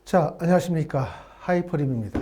자, 안녕하십니까. 하이퍼림입니다.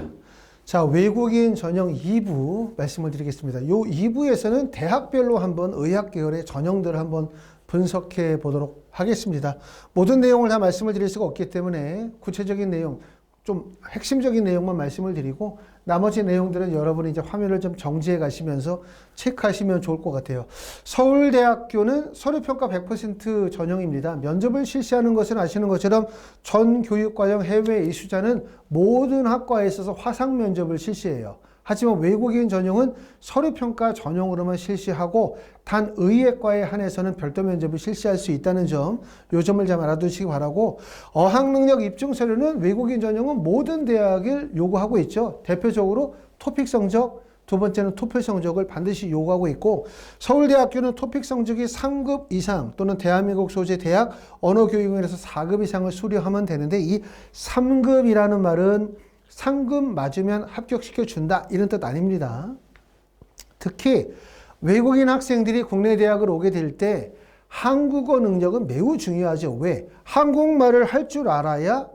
자, 외국인 전형 2부 말씀을 드리겠습니다. 요 2부에서는 대학별로 한번 의학 계열의 전형들을 한번 분석해 보도록 하겠습니다. 모든 내용을 다 말씀을 드릴 수가 없기 때문에 구체적인 내용, 좀 핵심적인 내용만 말씀을 드리고 나머지 내용들은 여러분이 이제 화면을 좀 정지해 가시면서 체크하시면 좋을 것 같아요. 서울대학교는 서류평가 100% 전형입니다. 면접을 실시하는 것은 아시는 것처럼 전 교육과정 해외 이수자는 모든 학과에 있어서 화상 면접을 실시해요. 하지만 외국인 전형은 서류평가 전형으로만 실시하고 단 의예과에 한해서는 별도 면접을 실시할 수 있다는 점, 이 점을 좀 알아두시기 바라고, 어학능력 입증 서류는 외국인 전형은 모든 대학을 요구하고 있죠. 대표적으로 토픽 성적, 두 번째는 토플 성적을 반드시 요구하고 있고, 서울대학교는 토픽 성적이 3급 이상 또는 대한민국 소재 대학 언어교육원에서 4급 이상을 수료하면 되는데, 이 3급이라는 말은 상금 맞으면 합격시켜준다 이런 뜻 아닙니다. 특히 외국인 학생들이 국내 대학을 오게 될 때 한국어 능력은 매우 중요하죠. 왜? 한국말을 할 줄 알아야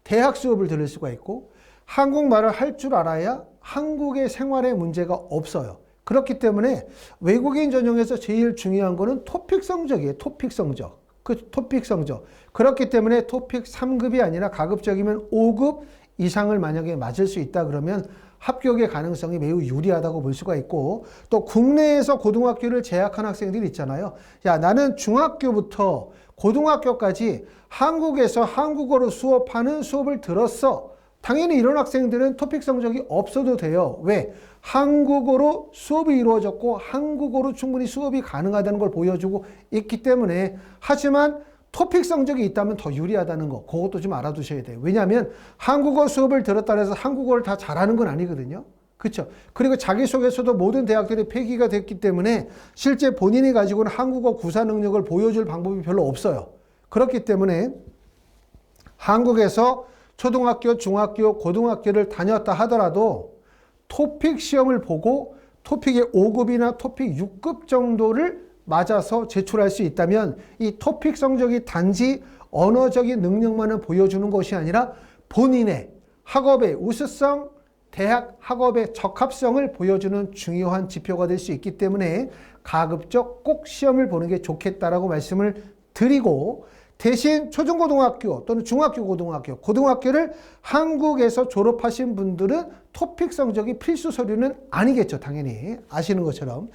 대학 수업을 들을 수가 있고 한국말을 할 줄 알아야 한국의 생활에 문제가 없어요. 그렇기 때문에 외국인 전형에서 제일 중요한 거는 토픽 성적이에요. 토픽 성적. 토픽 성적. 그렇기 때문에 토픽 3급이 아니라 가급적이면 5급 이상을 만약에 맞을 수 있다 그러면 합격의 가능성이 매우 유리하다고 볼 수가 있고, 또 국내에서 고등학교를 재학한 학생들이 있잖아요. 야, 나는 중학교부터 고등학교까지 한국에서 한국어로 수업하는 수업을 들었어. 당연히 이런 학생들은 토픽 성적이 없어도 돼요. 왜? 한국어로 수업이 이루어졌고 한국어로 충분히 수업이 가능하다는 걸 보여주고 있기 때문에. 하지만 토픽 성적이 있다면 더 유리하다는 거, 그것도 좀 알아두셔야 돼요. 왜냐하면 한국어 수업을 들었다 해서 한국어를 다 잘하는 건 아니거든요. 그렇죠? 그리고 자기소개서도 모든 대학들이 폐기가 됐기 때문에 실제 본인이 가지고는 한국어 구사 능력을 보여줄 방법이 별로 없어요. 그렇기 때문에 한국에서 초등학교, 중학교, 고등학교를 다녔다 하더라도 토픽 시험을 보고 토픽의 5급이나 토픽 6급 정도를 맞아서 제출할 수 있다면 이 토픽 성적이 단지 언어적인 능력만을 보여주는 것이 아니라 본인의 학업의 우수성, 대학 학업의 적합성을 보여주는 중요한 지표가 될 수 있기 때문에 가급적 꼭 시험을 보는 게 좋겠다라고 말씀을 드리고, 대신 초중고등학교 또는 중학교, 고등학교를 한국에서 졸업하신 분들은 토픽 성적이 필수 서류는 아니겠죠. 당연히 아시는 것처럼.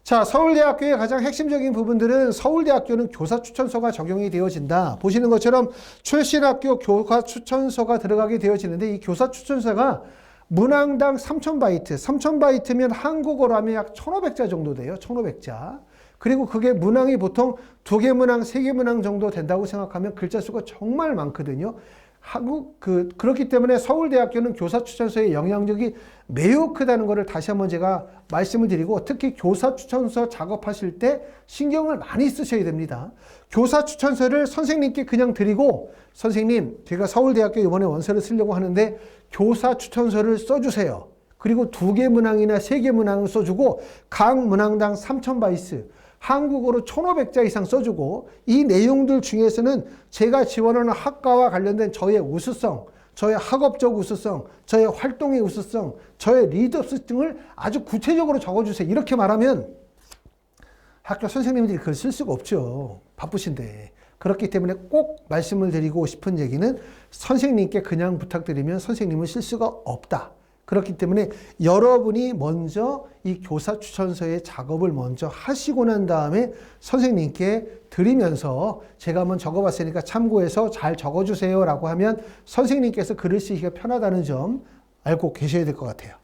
자, 서울대학교의 가장 핵심적인 부분들은 서울대학교는 교사 추천서가 적용이 되어진다. 보시는 것처럼 출신 학교 교사 추천서가 들어가게 되어지는데, 이 교사 추천서가 문항당 3,000바이트, 3,000바이트면 한국어로 하면 약 1,500자 정도 돼요. 1,500자. 그리고 그게 문항이 보통 2개 문항, 3개 문항 정도 된다고 생각하면 글자 수가 정말 많거든요. 그렇기 때문에 서울대학교는 교사 추천서의 영향력이 매우 크다는 것을 다시 한번 제가 말씀을 드리고, 특히 교사 추천서 작업하실 때 신경을 많이 쓰셔야 됩니다. 교사 추천서를 선생님께 그냥 드리고, 선생님, 제가 서울대학교 이번에 원서를 쓰려고 하는데 교사 추천서를 써주세요. 그리고 2개 문항이나 3개 문항을 써주고 각 문항당 3,000바이트, 한국어로 1,500자 이상 써주고, 이 내용들 중에서는 제가 지원하는 학과와 관련된 저의 우수성, 저의 학업적 우수성, 저의 활동의 우수성, 저의 리더십 등을 아주 구체적으로 적어주세요. 이렇게 말하면 학교 선생님들이 그걸 쓸 수가 없죠. 바쁘신데. 그렇기 때문에 꼭 말씀을 드리고 싶은 얘기는, 선생님께 그냥 부탁드리면 선생님은 쓸 수가 없다. 그렇기 때문에 여러분이 먼저 이 교사 추천서의 작업을 먼저 하시고 난 다음에 선생님께 드리면서, 제가 한번 적어봤으니까 참고해서 잘 적어주세요 라고 하면 선생님께서 글을 쓰기가 편하다는 점 알고 계셔야 될 것 같아요.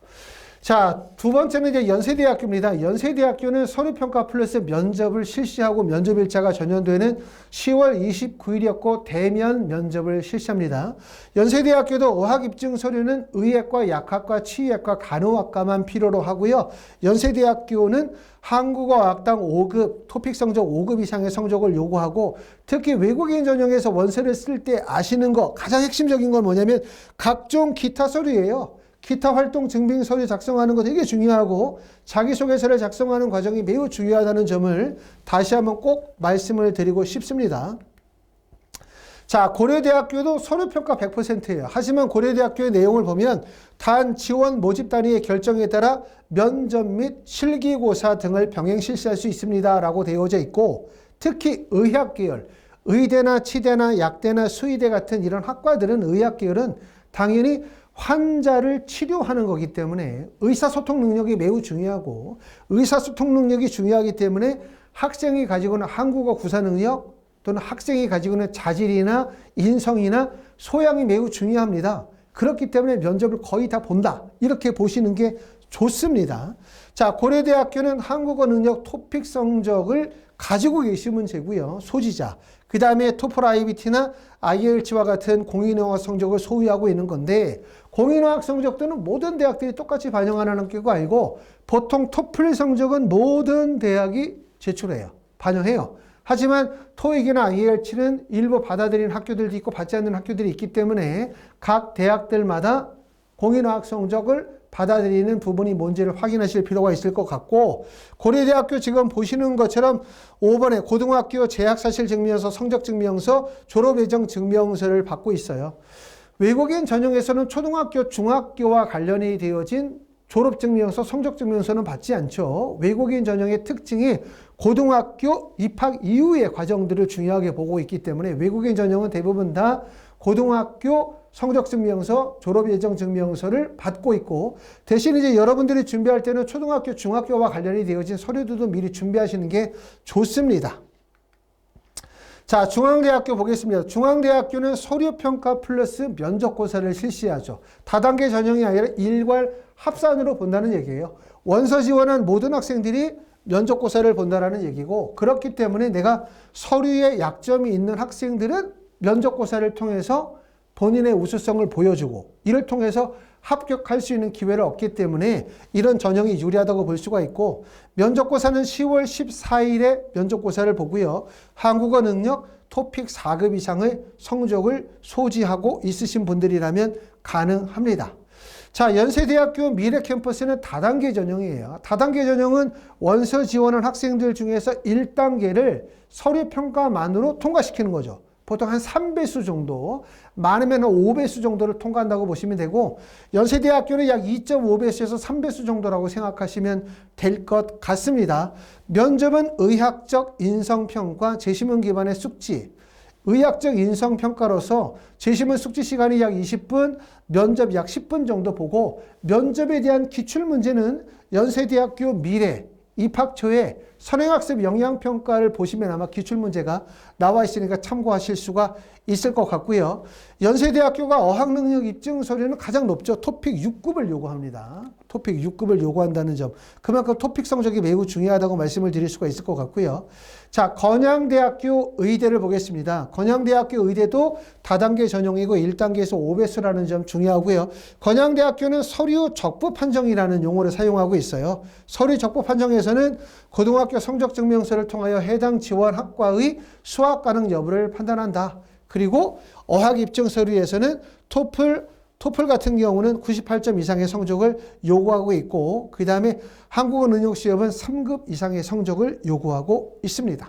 자, 두 번째는 이제 연세대학교입니다. 연세대학교는 서류평가 플러스 면접을 실시하고 면접일자가 전년도에는 10월 29일이었고 대면 면접을 실시합니다. 연세대학교도 어학입증 서류는 의예과, 약학과, 치의학과, 간호학과만 필요로 하고요. 연세대학교는 한국어 어학당 5급, 토픽 성적 5급 이상의 성적을 요구하고, 특히 외국인 전형에서 원서를 쓸 때 아시는 거, 가장 핵심적인 건 뭐냐면 각종 기타 서류예요. 기타 활동 증빙 서류 작성하는 거 되게 중요하고, 자기소개서를 작성하는 과정이 매우 중요하다는 점을 다시 한번 꼭 말씀을 드리고 싶습니다. 자, 고려대학교도 서류평가 100%예요. 하지만 고려대학교의 내용을 보면 단 지원 모집 단위의 결정에 따라 면접 및 실기고사 등을 병행 실시할 수 있습니다. 라고 되어져 있고, 특히 의학계열, 의대나 치대나 약대나 수의대 같은 이런 학과들은 의학계열은 당연히 환자를 치료하는 거기 때문에 의사소통 능력이 매우 중요하고, 의사소통 능력이 중요하기 때문에 학생이 가지고 있는 한국어 구사 능력 또는 학생이 가지고 있는 자질이나 인성이나 소양이 매우 중요합니다. 그렇기 때문에 면접을 거의 다 본다. 이렇게 보시는 게 좋습니다. 자, 고려대학교는 한국어 능력 토픽 성적을 가지고 계시면 되고요. 소지자. 그 다음에 토플 IBT나 IELTS와 같은 공인어학 성적을 소유하고 있는 건데, 공인어학 성적들은 모든 대학들이 똑같이 반영하는 게 아니고 보통 토플 성적은 모든 대학이 제출해요. 반영해요. 하지만 토익이나 IELTS는 일부 받아들이는 학교들도 있고 받지 않는 학교들이 있기 때문에 각 대학들마다 공인어학 성적을 받아들이는 부분이 뭔지를 확인하실 필요가 있을 것 같고, 고려대학교 지금 보시는 것처럼 5번에 고등학교 재학사실증명서, 성적증명서, 졸업예정 증명서를 받고 있어요. 외국인 전형에서는 초등학교, 중학교와 관련이 되어진 졸업증명서, 성적증명서는 받지 않죠. 외국인 전형의 특징이 고등학교 입학 이후의 과정들을 중요하게 보고 있기 때문에 외국인 전형은 대부분 다 고등학교 성적증명서, 졸업예정증명서를 받고 있고, 대신 이제 여러분들이 준비할 때는 초등학교, 중학교와 관련이 되어진 서류들도 미리 준비하시는 게 좋습니다. 자, 중앙대학교 보겠습니다. 중앙대학교는 서류평가 플러스 면접고사를 실시하죠. 다단계 전형이 아니라 일괄 합산으로 본다는 얘기예요. 원서 지원한 모든 학생들이 면접고사를 본다는 얘기고, 그렇기 때문에 내가 서류에 약점이 있는 학생들은 면접고사를 통해서 본인의 우수성을 보여주고, 이를 통해서 합격할 수 있는 기회를 얻기 때문에 이런 전형이 유리하다고 볼 수가 있고, 면접고사는 10월 14일에 면접고사를 보고요. 한국어 능력 토픽 4급 이상의 성적을 소지하고 있으신 분들이라면 가능합니다. 자, 연세대학교 미래캠퍼스는 다단계 전형이에요. 다단계 전형은 원서 지원한 학생들 중에서 1단계를 서류평가만으로 통과시키는 거죠. 보통 한 3배수 정도, 많으면 5배수 정도를 통과한다고 보시면 되고, 연세대학교는 약 2.5배수에서 3배수 정도라고 생각하시면 될 것 같습니다. 면접은 의학적 인성평가, 재시문 기반의 숙지, 의학적 인성평가로서 재시문 숙지 시간이 약 20분, 면접 약 10분 정도 보고, 면접에 대한 기출문제는 연세대학교 미래, 입학 초에 선행학습 영향평가를 보시면 아마 기출문제가 나와 있으니까 참고하실 수가 있을 것 같고요. 연세대학교가 어학능력 입증 서류는 가장 높죠. 토픽 6급을 요구합니다. 토픽 6급을 요구한다는 점. 그만큼 토픽 성적이 매우 중요하다고 말씀을 드릴 수가 있을 것 같고요. 자, 건양대학교 의대를 보겠습니다. 건양대학교 의대도 다단계 전형이고 1단계에서 5배수라는 점 중요하고요. 건양대학교는 서류 적부 판정이라는 용어를 사용하고 있어요. 서류 적부 판정에서는 고등학교 성적증명서를 통하여 해당 지원 학과의 수학 가능 여부를 판단한다. 그리고 어학 입증 서류에서는 토플 같은 경우는 98점 이상의 성적을 요구하고 있고, 그 다음에 한국어 능력 시험은 3급 이상의 성적을 요구하고 있습니다.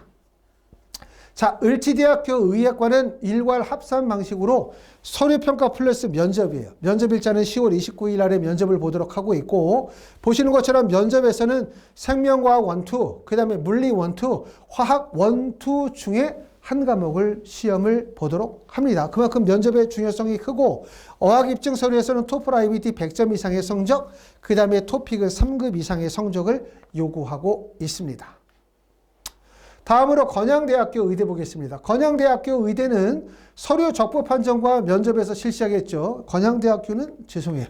자, 을지대학교 의예과는 일괄 합산 방식으로 서류평가 플러스 면접이에요. 면접 일자는 10월 29일 날에 면접을 보도록 하고 있고, 보시는 것처럼 면접에서는 생명과학 1, 2, 그 다음에 물리 1, 2, 화학 1, 2 중에 한 과목을 시험을 보도록 합니다. 그만큼 면접의 중요성이 크고, 어학 입증 서류에서는 토플 IBT 100점 이상의 성적, 그 다음에 토픽은 3급 이상의 성적을 요구하고 있습니다. 다음으로 건양대학교 의대 보겠습니다. 건양대학교 의대는 서류 적부 판정과 면접에서 실시하겠죠. 건양대학교는 죄송해요.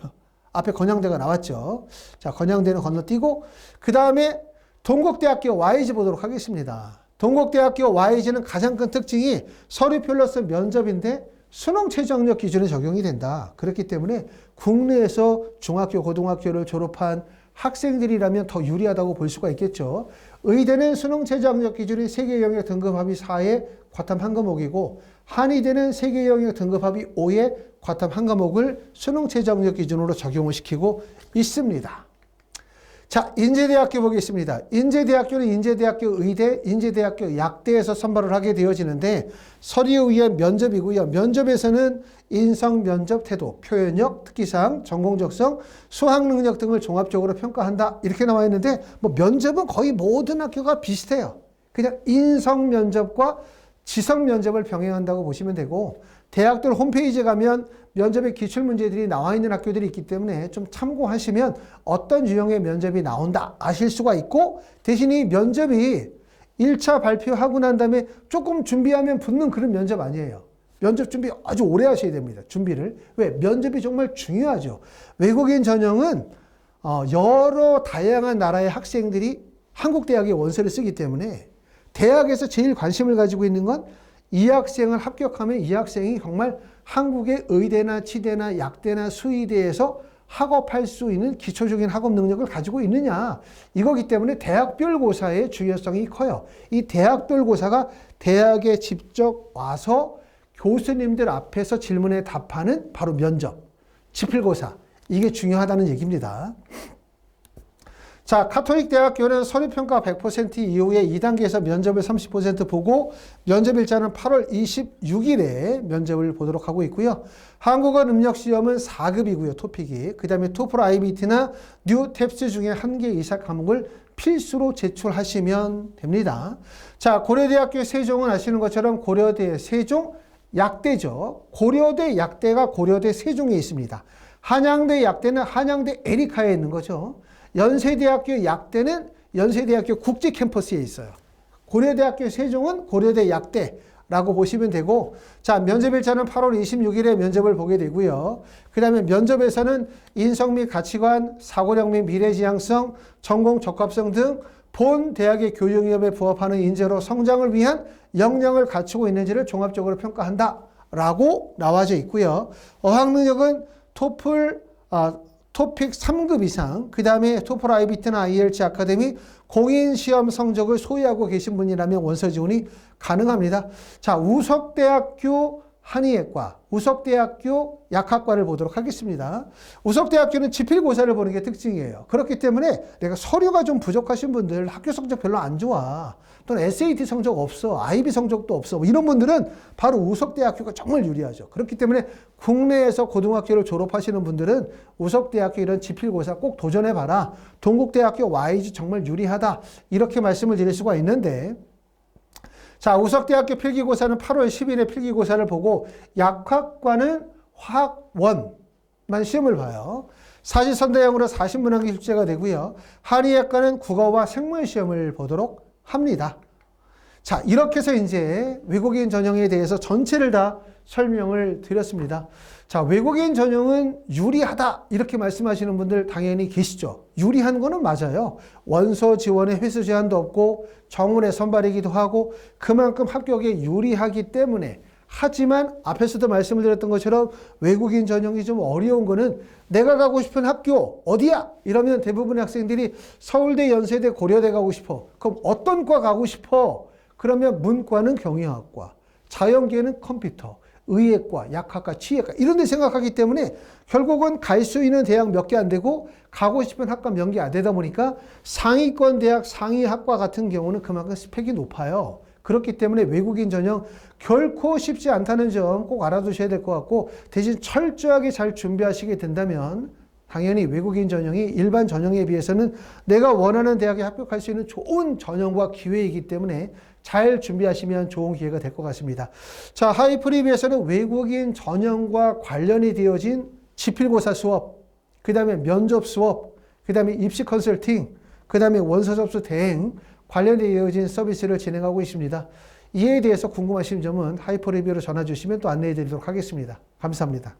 앞에 건양대가 나왔죠. 자, 건양대는 건너뛰고, 그 다음에 동국대학교 YG 보도록 하겠습니다. 동국대학교 YG는 가장 큰 특징이 서류 플러스 면접인데 수능 최저학력 기준에 적용이 된다. 그렇기 때문에 국내에서 중학교, 고등학교를 졸업한 학생들이라면 더 유리하다고 볼 수가 있겠죠. 의대는 수능 최저학력 기준이 세계 영역 등급 합의 4에 과탐 한 과목이고, 한의대는 세계 영역 등급 합의 5에 과탐 한 과목을 수능 최저학력 기준으로 적용을 시키고 있습니다. 자, 인제대학교 보겠습니다. 인제대학교는 인제대학교 의대, 인제대학교 약대에서 선발을 하게 되어지는데 서류에 의한 면접이고요. 면접에서는 인성 면접 태도, 표현력, 특기사항, 전공 적성, 수학 능력 등을 종합적으로 평가한다. 이렇게 나와 있는데 뭐 면접은 거의 모든 학교가 비슷해요. 그냥 인성 면접과 지성 면접을 병행한다고 보시면 되고 대학들 홈페이지에 가면 면접의 기출문제들이 나와 있는 학교들이 있기 때문에 좀 참고하시면 어떤 유형의 면접이 나온다 아실 수가 있고 대신 이 면접이 1차 발표하고 난 다음에 조금 준비하면 붙는 그런 면접 아니에요. 면접 준비 아주 오래 하셔야 됩니다. 준비를. 왜? 면접이 정말 중요하죠. 외국인 전형은 여러 다양한 나라의 학생들이 한국 대학에 원서를 쓰기 때문에 대학에서 제일 관심을 가지고 있는 건 이 학생을 합격하면 이 학생이 정말 한국의 의대나 치대나 약대나 수의대에서 학업할 수 있는 기초적인 학업 능력을 가지고 있느냐. 이거기 때문에 대학별 고사의 중요성이 커요. 이 대학별 고사가 대학에 직접 와서 교수님들 앞에서 질문에 답하는 바로 면접, 지필고사. 이게 중요하다는 얘기입니다. 자, 가톨릭 대학교는 서류평가 100% 이후에 2단계에서 면접을 30% 보고 면접 일자는 8월 26일에 면접을 보도록 하고 있고요. 한국어 능력 시험은 4급이고요. 토픽이. 그 다음에 토플 IBT나 뉴 탭스 중에 1개 이상 과목을 필수로 제출하시면 됩니다. 자, 고려대학교 세종은 아시는 것처럼 고려대 세종 약대죠. 고려대 약대가 고려대 세종에 있습니다. 한양대 약대는 한양대 에리카에 있는 거죠. 연세대학교 약대는 연세대학교 국제 캠퍼스에 있어요. 고려대학교 세종은 고려대 약대라고 보시면 되고, 자, 면접일자는 8월 26일에 면접을 보게 되고요. 그 다음에 면접에서는 인성 및 가치관, 사고력 및 미래지향성, 전공 적합성 등 본 대학의 교육위협에 부합하는 인재로 성장을 위한 역량을 갖추고 있는지를 종합적으로 평가한다 라고 나와져 있고요. 어학 능력은 토픽 3급 이상, 그 다음에 토플 IBT나 IELTS 아카데미 공인시험 성적을 소유하고 계신 분이라면 원서 지원이 가능합니다. 자, 우석대학교 한의학과, 우석대학교 약학과를 보도록 하겠습니다. 우석대학교는 지필고사를 보는 게 특징이에요. 그렇기 때문에 내가 서류가 좀 부족하신 분들, 학교 성적 별로 안 좋아, 또는 SAT 성적 없어, IB 성적도 없어, 뭐 이런 분들은 바로 우석대학교가 정말 유리하죠. 그렇기 때문에 국내에서 고등학교를 졸업하시는 분들은 우석대학교 이런 지필고사 꼭 도전해봐라. 동국대학교 YG 정말 유리하다. 이렇게 말씀을 드릴 수가 있는데, 자, 우석대학교 필기고사는 8월 10일에 필기고사를 보고 약학과는 화학 1만 시험을 봐요. 사지선다형으로 40문항이 출제가 되고요. 한의학과는 국어와 생물 시험을 보도록 합니다. 자, 이렇게 해서 이제 외국인 전형에 대해서 전체를 다 설명을 드렸습니다. 자, 외국인 전형은 유리하다 이렇게 말씀하시는 분들 당연히 계시죠. 유리한 거는 맞아요. 원서 지원에 횟수 제한도 없고 정원의 선발이기도 하고 그만큼 합격에 유리하기 때문에, 하지만 앞에서도 말씀을 드렸던 것처럼 외국인 전형이 좀 어려운 거는 내가 가고 싶은 학교 어디야? 이러면 대부분의 학생들이 서울대, 연세대, 고려대 가고 싶어. 그럼 어떤 과 가고 싶어? 그러면 문과는 경영학과, 자연계는 컴퓨터, 의예과, 약학과, 치예과 이런 데 생각하기 때문에 결국은 갈 수 있는 대학 몇 개 안 되고 가고 싶은 학과 몇 개 안 되다 보니까 상위권 대학, 상위 학과 같은 경우는 그만큼 스펙이 높아요. 그렇기 때문에 외국인 전형 결코 쉽지 않다는 점 꼭 알아두셔야 될 것 같고, 대신 철저하게 잘 준비하시게 된다면 당연히 외국인 전형이 일반 전형에 비해서는 내가 원하는 대학에 합격할 수 있는 좋은 전형과 기회이기 때문에 잘 준비하시면 좋은 기회가 될 것 같습니다. 자, 하이프리비에서는 외국인 전형과 관련이 되어진 지필고사 수업, 그 다음에 면접 수업, 그 다음에 입시 컨설팅, 그 다음에 원서 접수 대행 관련이 되어진 서비스를 진행하고 있습니다. 이에 대해서 궁금하신 점은 하이퍼리뷰로 전화 주시면 또 안내해 드리도록 하겠습니다. 감사합니다.